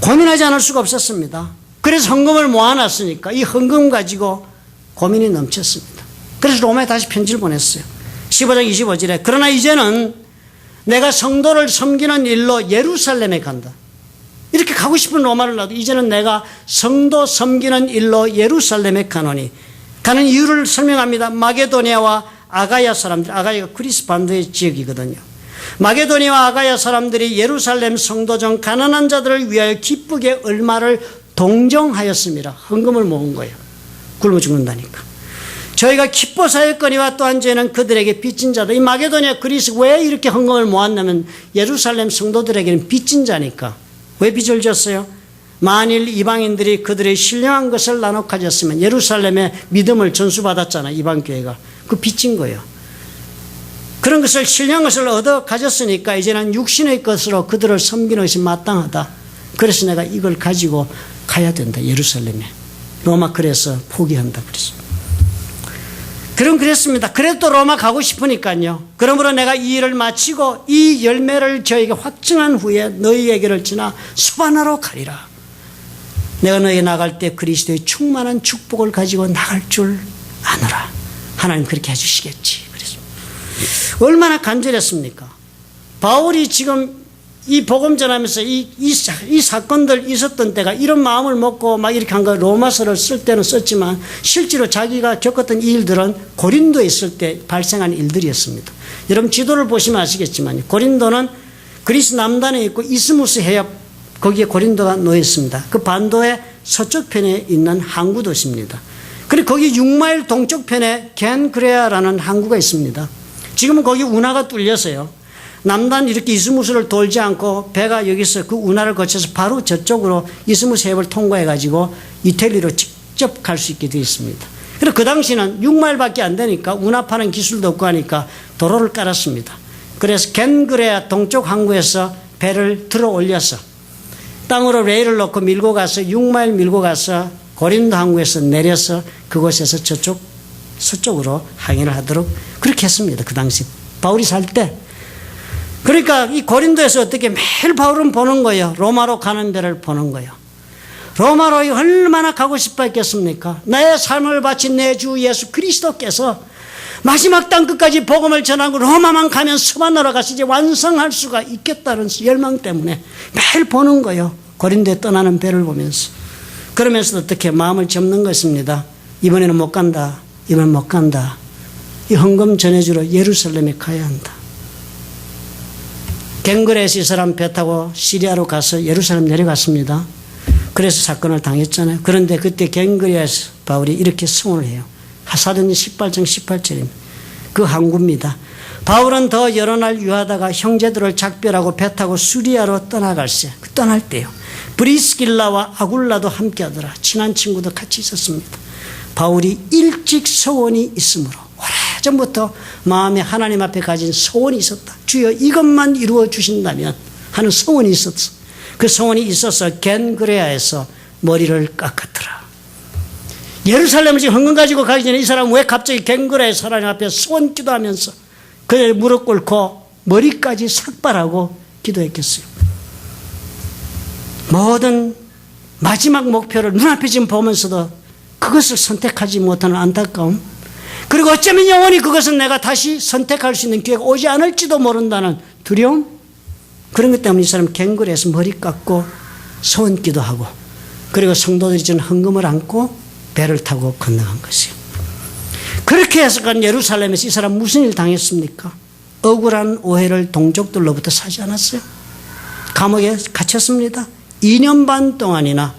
고민하지 않을 수가 없었습니다. 그래서 헌금을 모아놨으니까 이 헌금 가지고 고민이 넘쳤습니다. 그래서 로마에 다시 편지를 보냈어요. 15장 25절에 그러나 이제는 내가 성도를 섬기는 일로 예루살렘에 간다. 이렇게 가고 싶은 로마를 놔도 이제는 내가 성도 섬기는 일로 예루살렘에 가노니, 가는 이유를 설명합니다. 마게도니아와 아가야 사람들, 아가야가 그리스 반도의 지역이거든요. 마게도니아와 아가야 사람들이 예루살렘 성도 중 가난한 자들을 위하여 기쁘게 얼마를 동정하였습니다. 헌금을 모은 거예요. 굶어 죽는다니까. 저희가 기뻐 사였거니와 또한 저희는 그들에게 빚진 자들. 이 마게도니아 그리스 왜 이렇게 헌금을 모았냐면 예루살렘 성도들에게는 빚진 자니까. 왜 빚을 졌어요? 만일 이방인들이 그들의 신령한 것을 나눠 가졌으면, 예루살렘의 믿음을 전수받았잖아요. 이방교회가. 그 빚진 거예요. 그런 것을, 신령한 것을 얻어 가졌으니까 이제는 육신의 것으로 그들을 섬기는 것이 마땅하다. 그래서 내가 이걸 가지고 가야 된다. 예루살렘에. 로마 그래서 포기한다 그랬습니다. 그럼 그랬습니다. 그래도 로마 가고 싶으니까요. 그러므로 내가 이 일을 마치고 이 열매를 저에게 확증한 후에 너희에게를 지나 서바나로 가리라. 내가 너희 나갈 때 그리스도의 충만한 축복을 가지고 나갈 줄 아노라. 하나님 그렇게 해주시겠지. 그랬습니다. 얼마나 간절했습니까? 바울이 지금 이 복음 전하면서 이 사건들 있었던 때가 이런 마음을 먹고 막 이렇게 한 거, 로마서를 쓸 때는 썼지만 실제로 자기가 겪었던 이 일들은 고린도에 있을 때 발생한 일들이었습니다. 여러분 지도를 보시면 아시겠지만 고린도는 그리스 남단에 있고 이스무스 해협 거기에 고린도가 놓여 있습니다. 그 반도의 서쪽 편에 있는 항구 도시입니다. 그리고 거기 6마일 동쪽 편에 겐그레아라는 항구가 있습니다. 지금은 거기 운하가 뚫려서요. 남단 이렇게 이스무스를 돌지 않고 배가 여기서 그 운하를 거쳐서 바로 저쪽으로 이스무스 해협을 통과해가지고 이태리로 직접 갈 수 있게 되어 있습니다. 그리고 그 당시는 6마일밖에 안 되니까 운하파는 기술도 없고 하니까 도로를 깔았습니다. 그래서 겐그레아 동쪽 항구에서 배를 들어 올려서 땅으로 레일을 놓고 밀고 가서 6마일 밀고 가서 고린도 항구에서 내려서 그곳에서 저쪽 서쪽으로 항해를 하도록 그렇게 했습니다. 그 당시 바울이 살 때. 그러니까 이 고린도에서 어떻게 매일 바울은 보는 거예요. 로마로 가는 배를 보는 거예요. 로마로 얼마나 가고 싶어 했겠습니까? 나의 삶을 바친 내 주 예수 그리스도께서 마지막 땅 끝까지 복음을 전하고 로마만 가면 서만나라 가서 이제 완성할 수가 있겠다는 열망 때문에 매일 보는 거예요. 고린도에 떠나는 배를 보면서. 그러면서 어떻게 마음을 접는 것입니다. 이번에는 못 간다. 이번엔 못 간다. 이 헌금 전해주러 예루살렘에 가야 한다. 갱그레에서 이 사람 배 타고 시리아로 가서 예루살렘 내려갔습니다. 그래서 사건을 당했잖아요. 그런데 그때 갱그레에서 바울이 이렇게 승언을 해요. 사도행전 18장 18절입니다. 그 항구입니다. 바울은 더 여러 날 유하다가 형제들을 작별하고 배 타고 수리아로 떠나갈세. 떠날 때요. 브리스길라와 아굴라도 함께 하더라. 친한 친구도 같이 있었습니다. 바울이 일찍 소원이 있으므로 오래전부터 마음에 하나님 앞에 가진 소원이 있었다. 주여 이것만 이루어 주신다면 하는 소원이 있었어. 그 소원이 있어서 겐그레아에서 머리를 깎았더라. 예루살렘을 지금 헌금 가지고 가기 전에 이 사람은 왜 갑자기 갱그레아에서 하나님 앞에 소원 기도하면서 그의 무릎 꿇고 머리까지 삭발하고 기도했겠어요. 모든 마지막 목표를 눈앞에 지금 보면서도 그것을 선택하지 못하는 안타까움, 그리고 어쩌면 영원히 그것은 내가 다시 선택할 수 있는 기회가 오지 않을지도 모른다는 두려움, 그런 것 때문에 이 사람 갱그레에서 머리 깎고 소원 기도하고 그리고 성도들이 주는 헌금을 안고 배를 타고 건너간 것이에요. 그렇게 해서 간 예루살렘에서 이 사람 무슨 일 당했습니까? 억울한 오해를 동족들로부터 사지 않았어요. 감옥에 갇혔습니다. 2년 반 동안이나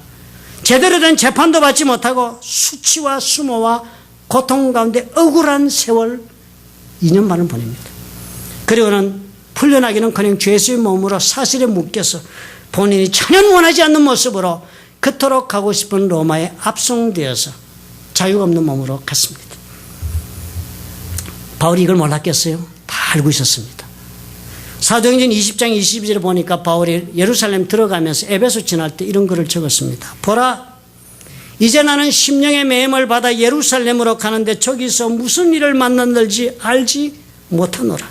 제대로 된 재판도 받지 못하고 수치와 수모와 고통 가운데 억울한 세월 2년 반을 보냅니다. 그리고는 풀려나기는커녕 죄수의 몸으로 사슬에 묶여서 본인이 전혀 원하지 않는 모습으로 그토록 가고 싶은 로마에 압송되어서 자유가 없는 몸으로 갔습니다. 바울이 이걸 몰랐겠어요? 다 알고 있었습니다. 사도행전 20장 22절에 보니까 바울이 예루살렘 들어가면서 에베소 지날 때 이런 글을 적었습니다. 보라, 이제 나는 심령의 매임을 받아 예루살렘으로 가는데 저기서 무슨 일을 만났는지 알지 못하노라.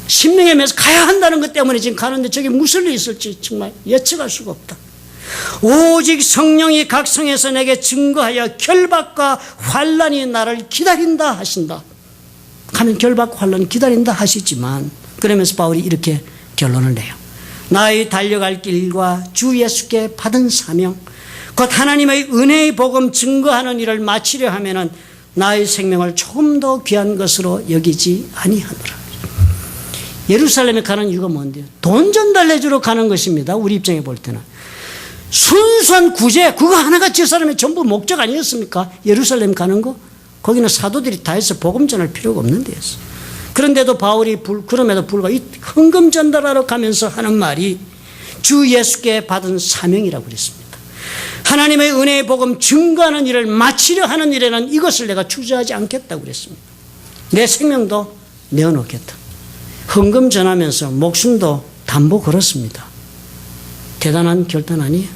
심령의 매임에서 가야 한다는 것 때문에 지금 가는데 저기 무슨 일이 있을지 정말 예측할 수가 없다. 오직 성령이 각 성에서 내게 증거하여 결박과 환난이 나를 기다린다 하신다. 가면 결박과 환난이 기다린다 하시지만, 그러면서 바울이 이렇게 결론을 내요. 나의 달려갈 길과 주 예수께 받은 사명, 곧 하나님의 은혜의 복음 증거하는 일을 마치려 하면은 나의 생명을 조금 더 귀한 것으로 여기지 아니하노라. 예루살렘에 가는 이유가 뭔데요? 돈 전달해주러 가는 것입니다. 우리 입장에 볼 때는. 순수한 구제, 그거 하나가 저 사람의 전부 목적 아니었습니까? 예루살렘 가는 거? 거기는 사도들이 다 해서 복음 전할 필요가 없는 데였어. 그런데도 바울이 그럼에도 불구하고 이 헌금 전달하러 가면서 하는 말이 주 예수께 받은 사명이라고 그랬습니다. 하나님의 은혜의 복음 증거하는 일을 마치려 하는 일에는 이것을 내가 주저하지 않겠다고 그랬습니다. 내 생명도 내어놓겠다. 헌금 전하면서 목숨도 담보 걸었습니다. 대단한 결단 아니에요?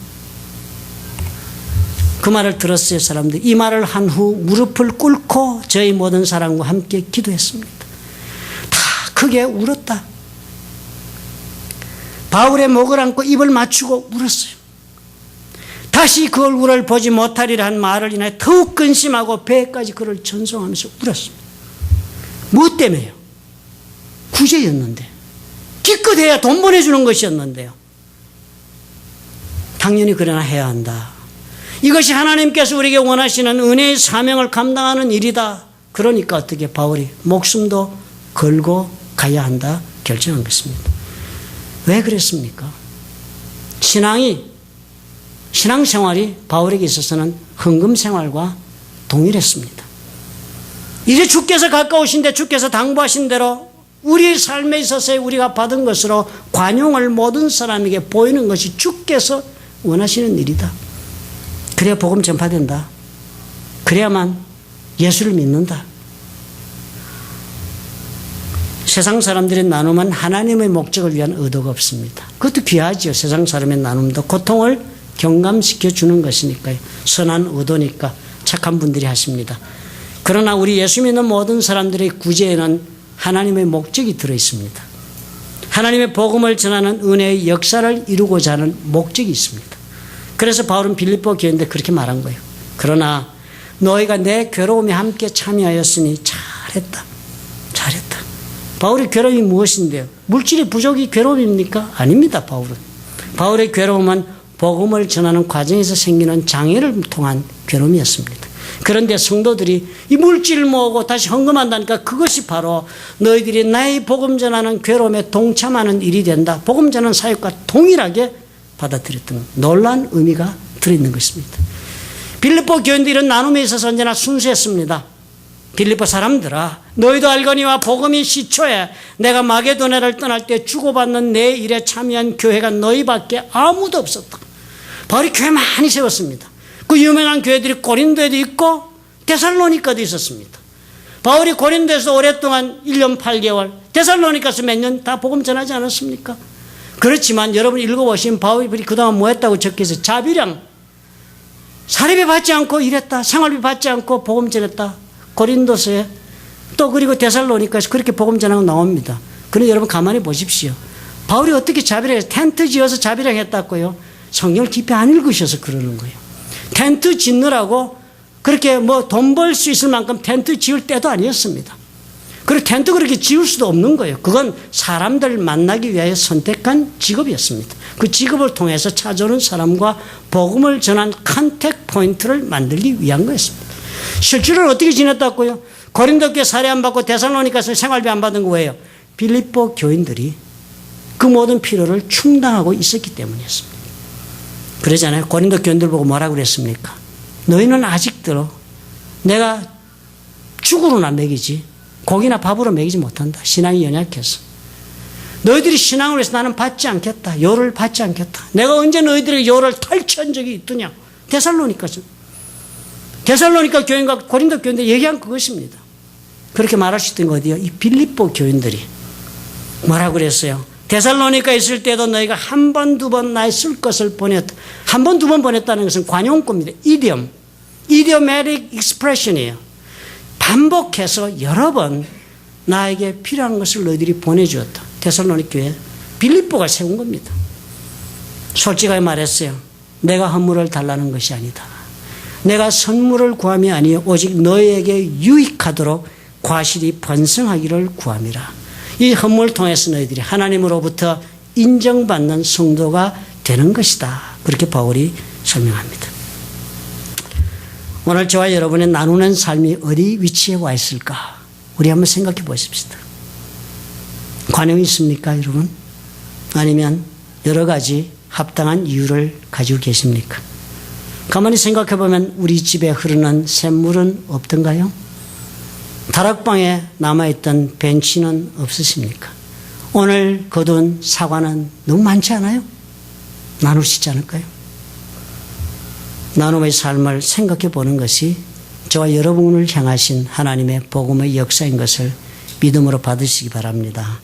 그 말을 들었어요, 사람들. 이 말을 한 후 무릎을 꿇고 저희 모든 사람과 함께 기도했습니다. 다 크게 울었다. 바울의 목을 안고 입을 맞추고 울었어요. 다시 그 얼굴을 보지 못하리라 한 말을 인해 더욱 근심하고 배까지 그를 전송하면서 울었습니다. 무엇 때문에요? 구제였는데, 기껏해야 돈 보내주는 것이었는데요. 당연히 그러나 해야 한다. 이것이 하나님께서 우리에게 원하시는 은혜의 사명을 감당하는 일이다. 그러니까 어떻게 바울이 목숨도 걸고 가야 한다 결정한 것입니다. 왜 그랬습니까? 신앙생활이 바울에게 있어서는 헌금 생활과 동일했습니다. 이제 주께서 가까우신데 주께서 당부하신 대로 우리 삶에 있어서 우리가 받은 것으로 관용을 모든 사람에게 보이는 것이 주께서 원하시는 일이다. 그래야 복음 전파된다. 그래야만 예수를 믿는다. 세상 사람들의 나눔은 하나님의 목적을 위한 의도가 없습니다. 그것도 귀하지요. 세상 사람의 나눔도 고통을 경감시켜 주는 것이니까요. 선한 의도니까 착한 분들이 하십니다. 그러나 우리 예수 믿는 모든 사람들의 구제에는 하나님의 목적이 들어있습니다. 하나님의 복음을 전하는 은혜의 역사를 이루고자 하는 목적이 있습니다. 그래서 바울은 빌립보 교회인데 그렇게 말한 거예요. 그러나 너희가 내 괴로움에 함께 참여하였으니 잘했다. 잘했다. 바울의 괴로움이 무엇인데요? 물질의 부족이 괴로움입니까? 아닙니다. 바울의 괴로움은 복음을 전하는 과정에서 생기는 장애를 통한 괴로움이었습니다. 그런데 성도들이 이 물질을 모으고 다시 헌금한다니까 그것이 바로 너희들이 나의 복음 전하는 괴로움에 동참하는 일이 된다. 복음 전하는 사역과 동일하게 받아들였던 놀라운 의미가 들어있는 것입니다. 빌립보 교인들은 나눔에 있어서 언제나 순수했습니다. 빌립보 사람들아, 너희도 알거니와 복음이 시초에 내가 마게도냐를 떠날 때 주고받는 내 일에 참여한 교회가 너희밖에 아무도 없었다. 바울이 교회 많이 세웠습니다. 그 유명한 교회들이 고린도에도 있고 데살로니가도 있었습니다. 바울이 고린도에서 오랫동안 1년 8개월, 데살로니가서 몇 년 다 복음 전하지 않았습니까? 그렇지만 여러분 읽어보시면 바울이 그동안 뭐 했다고 적혀서 자비량, 사례비 받지 않고 일했다. 생활비 받지 않고 복음 전했다. 고린도서에 또 그리고 데살로니가에서 그렇게 복음 전하고 나옵니다. 그런데 여러분 가만히 보십시오. 바울이 어떻게 자비량해서 텐트 지어서 자비량했다고요? 성경을 깊이 안 읽으셔서 그러는 거예요. 텐트 짓느라고 그렇게 뭐 돈 벌 수 있을 만큼 텐트 지을 때도 아니었습니다. 그리고 텐트 그렇게 지을 수도 없는 거예요. 그건 사람들 만나기 위하여 선택한 직업이었습니다. 그 직업을 통해서 찾아오는 사람과 복음을 전한 컨택 포인트를 만들기 위한 거였습니다. 실제로 어떻게 지냈다고요? 고린도 교회 사례 안 받고 데살로니가서 생활비 안 받은 거 왜요? 빌립보 교인들이 그 모든 필요를 충당하고 있었기 때문이었습니다. 그러잖아요. 고린도 교인들 보고 뭐라고 그랬습니까? 너희는 아직도 내가 죽으로나 먹이지 고기나 밥으로 먹이지 못한다. 신앙이 연약해서. 너희들이 신앙을 위해서 나는 받지 않겠다. 요를 받지 않겠다. 내가 언제 너희들에게 요를 탈취한 적이 있더냐. 데살로니가 교인과 고린도 교인들 얘기한 그것입니다. 그렇게 말할 수 있던 거 어디요? 이 빌립보 교인들이 뭐라고 그랬어요? 데살로니가 있을 때도 너희가 한 번, 두 번 나의 쓸 것을 보냈다. 한 번, 두 번 보냈다는 것은 관용구입니다. idiomatic expression이에요. 반복해서 여러 번 나에게 필요한 것을 너희들이 보내주었다. 데살로니가 교회 빌립보가 세운 겁니다. 솔직하게 말했어요. 내가 헌물을 달라는 것이 아니다. 내가 선물을 구함이 아니요 오직 너희에게 유익하도록 과실이 번성하기를 구함이라. 이 헌물을 통해서 너희들이 하나님으로부터 인정받는 성도가 되는 것이다. 그렇게 바울이 설명합니다. 오늘 저와 여러분의 나누는 삶이 어디 위치에 와 있을까? 우리 한번 생각해 보십시다. 관용이 있습니까, 여러분? 아니면 여러 가지 합당한 이유를 가지고 계십니까? 가만히 생각해 보면 우리 집에 흐르는 샘물은 없던가요? 다락방에 남아있던 벤치는 없으십니까? 오늘 거둔 사과는 너무 많지 않아요? 나눌 수 있지 않을까요? 나눔의 삶을 생각해 보는 것이 저와 여러분을 향하신 하나님의 복음의 역사인 것을 믿음으로 받으시기 바랍니다.